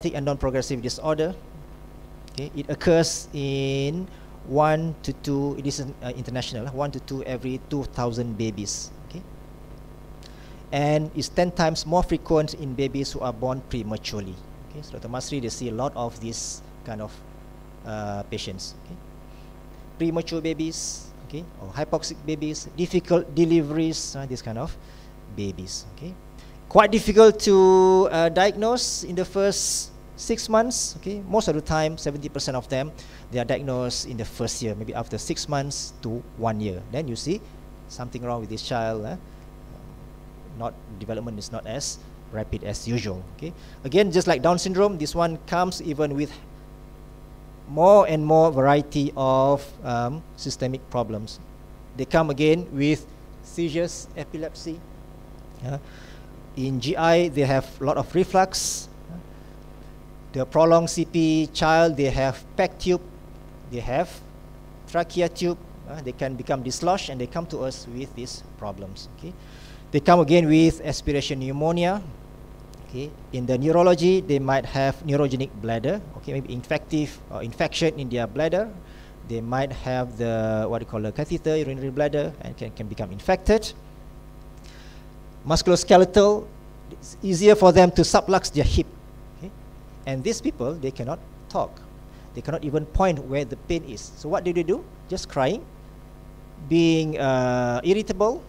and non-progressive disorder. Okay, it occurs in 1 to 2. It is international. 1 to 2 every 2,000 babies. Okay, and it's 10 times more frequent in babies who are born prematurely. Okay, so Dr. Masri, they see a lot of these kind of patients. Okay, premature babies. Okay, or hypoxic babies, difficult deliveries. This kind of babies. Okay. Quite difficult to diagnose in the first 6 months. Okay, most of the time, 70% of them, they are diagnosed in the first year, maybe after 6 months to 1 year. Then you see something wrong with this child. Development is not as rapid as usual. Okay, again, just like Down syndrome, this one comes even with more and more variety of systemic problems. They come again with seizures, epilepsy. In GI, they have a lot of reflux. The prolonged CP child, they have PEG tube, they have trachea tube. They can become dislodged, and they come to us with these problems. Okay, they come again with aspiration pneumonia. Okay, in the neurology, they might have neurogenic bladder. Okay, maybe infective or infection in their bladder. They might have the what you call a catheter, urinary bladder, and can become infected. Musculoskeletal, it's easier for them to sublux their hip. Okay? And these people, they cannot talk. They cannot even point where the pain is. So what do they do? Just crying, being irritable,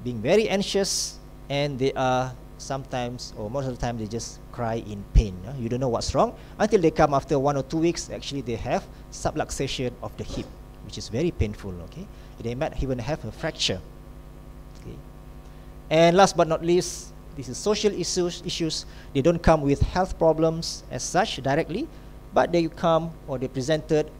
being very anxious, and they are sometimes, or most of the time, they just cry in pain. You don't know what's wrong until they come after 1 or 2 weeks. Actually, they have subluxation of the hip, which is very painful. Okay, they might even have a fracture. Okay. And last but not least, this is social issues. They don't come with health problems as such directly, but they come or they presented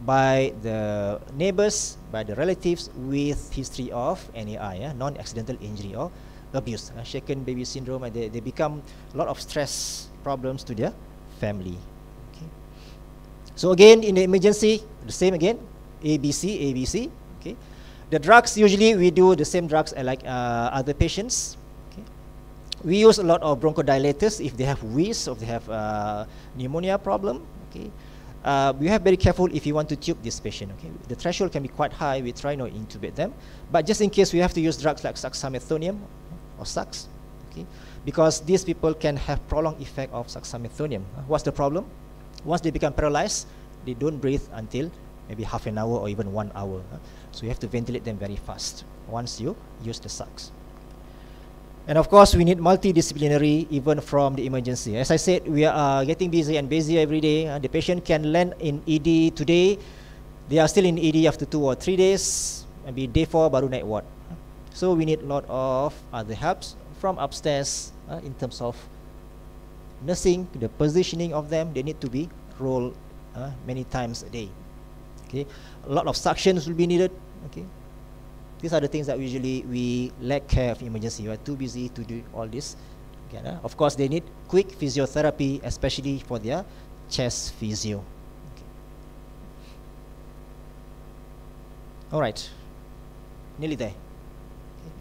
by the neighbors, by the relatives with history of NAI, non-accidental injury or abuse, shaken baby syndrome, and they become a lot of stress problems to their family. Okay. So again, in the emergency, the same again, ABC. Okay. The drugs, usually we do the same drugs like other patients. Okay. We use a lot of bronchodilators if they have wheeze or they have pneumonia problem. Okay. We have very careful if you want to tube this patient. Okay. The threshold can be quite high. We try not to intubate them, but just in case we have to use drugs like suxamethonium or sux. Okay. Because these people can have prolonged effect of suxamethonium. What's the problem? Once they become paralyzed, they don't breathe until maybe half an hour or even 1 hour. So you have to ventilate them very fast once you use the sux. And of course, we need multidisciplinary even from the emergency. As I said, we are getting busy and busier every day. The patient can land in ED today. They are still in ED after 2 or 3 days. Maybe day 4, baru naik ward. So we need a lot of other helps from upstairs in terms of nursing, the positioning of them. They need to be rolled many times a day. Okay, a lot of suctions will be needed. Okay, these are the things that usually we lack care of emergency. We are too busy to do all this. Okay, of course, they need quick physiotherapy, especially for their chest physio. Okay. All right, nearly there. Okay.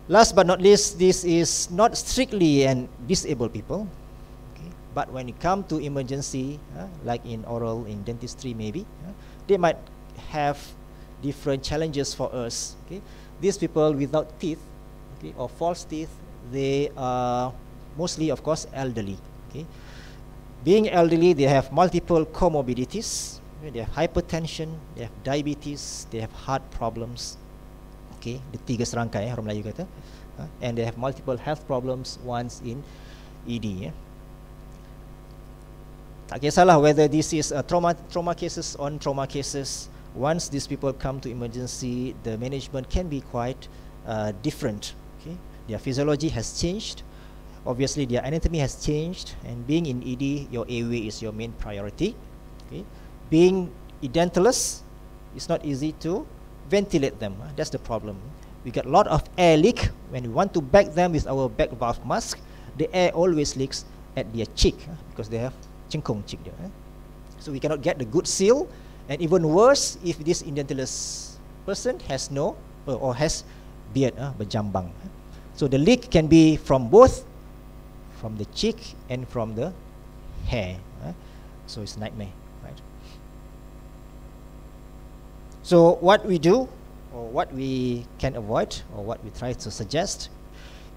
Last but not least, this is not strictly an disabled people. But when it comes to emergency, like in oral, in dentistry maybe, they might have different challenges for us. Okay? These people without teeth, okay, or false teeth, they are mostly, of course, elderly. Okay? Being elderly, they have multiple comorbidities. They have hypertension, they have diabetes, they have heart problems. Okay? The tiga serangkai, orang Melayu kata. And they have multiple health problems once in ED. Tak kisahlah whether this is a trauma cases or non-trauma cases. Once these people come to emergency, the management can be quite different. Okay? Their physiology has changed. Obviously, their anatomy has changed. And being in ED, your airway is your main priority. Okay? Being edentalous, it's not easy to ventilate them. That's the problem. We get a lot of air leak. When we want to bag them with our back valve mask, the air always leaks at their cheek because they have cengkung cheek there. So we cannot get the good seal, and even worse if this edentalous person has no or has beard berjambang. So the leak can be from both from the cheek and from the hair. So it's nightmare, right? So what we do, or what we can avoid, or what we try to suggest,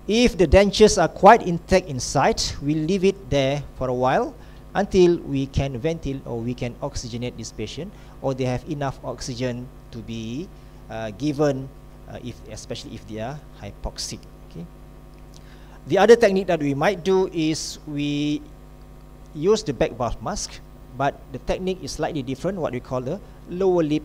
if the dentures are quite intact inside, we'll leave it there for a while until we can ventilate or we can oxygenate this patient, or they have enough oxygen to be given, especially if they are hypoxic. Okay. The other technique that we might do is we use the back valve mask, but the technique is slightly different, what we call the lower lip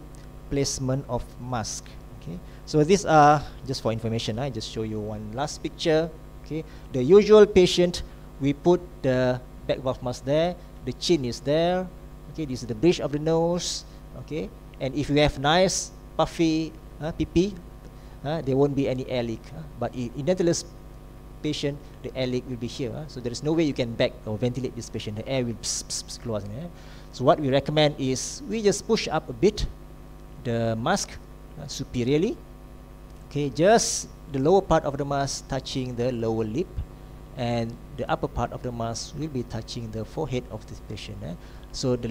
placement of mask. Okay. So these are just for information. I just show you one last picture. Okay. The usual patient, we put the back valve mask there, the chin is there. Okay, this is the bridge of the nose. Okay, and if you have nice puffy pee, there won't be any air leak. But in dentalist patient, the air leak will be here. So there is no way you can back or ventilate this patient. The air will close. So what we recommend is we just push up a bit the mask superiorly. Okay, just the lower part of the mask touching the lower lip, and the upper part of the mask will be touching the forehead of this patient. So the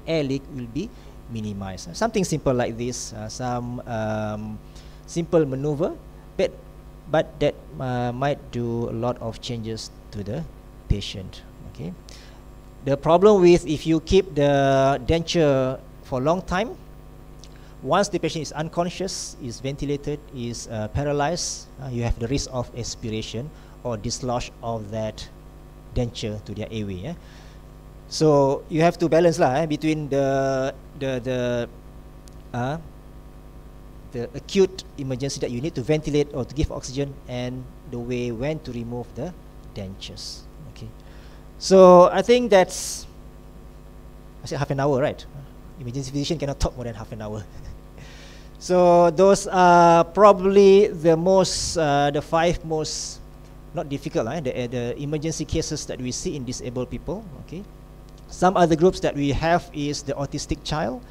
air leak will be minimized. Something simple like this, some simple maneuver, but that might do a lot of changes to the patient. Okay. The problem with if you keep the denture for a long time, once the patient is unconscious, is ventilated, is paralyzed, you have the risk of aspiration or dislodge of that denture to their airway. So you have to balance between the acute emergency that you need to ventilate or to give oxygen, and the way when to remove the dentures. Okay. So I think that's, I said half an hour, right? Emergency physician cannot talk more than half an hour. So those are probably the most, the 5 most, not difficult, the emergency cases that we see in disabled people. Okay. Some other groups that we have is the autistic child,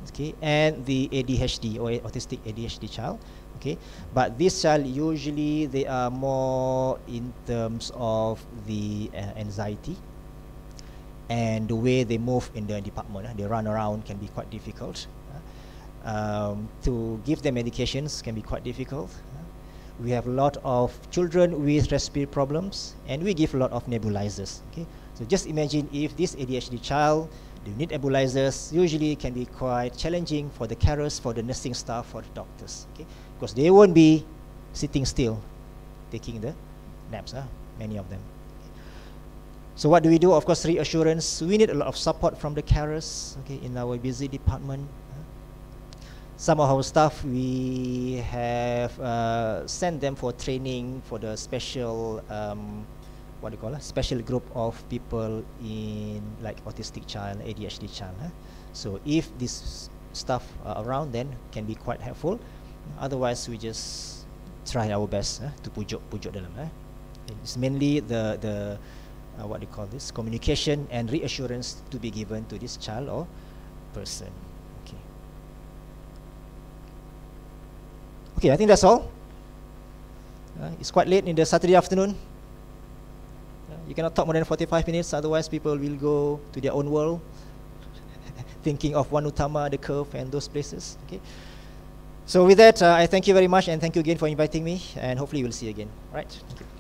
okay, and the ADHD or autistic ADHD child. Okay, but this child usually they are more in terms of the anxiety, and the way they move in the department. They run around can be quite difficult. To give them medications can be quite difficult. We have a lot of children with respiratory problems, and we give a lot of nebulizers. Okay, so just imagine if this ADHD child, they need nebulizers. Usually, it can be quite challenging for the carers, for the nursing staff, for the doctors. Okay, because they won't be sitting still, taking the naps. Many of them. So what do we do? Of course, reassurance. We need a lot of support from the carers. Okay, in our busy department. Some of our staff, we have sent them for training for the special, what do you call it? Special group of people in like autistic child, ADHD child. So if this stuff are around, then can be quite helpful. Otherwise, we just try our best to pujuk dalam. It's mainly the what do you call this? Communication and reassurance to be given to this child or person. Okay, I think that's all. It's quite late in the Saturday afternoon. You cannot talk more than 45 minutes, otherwise people will go to their own world, thinking of One Utama, the Curve, and those places. Okay. So with that, I thank you very much, and thank you again for inviting me, and hopefully we'll see you again. All right. Thank you.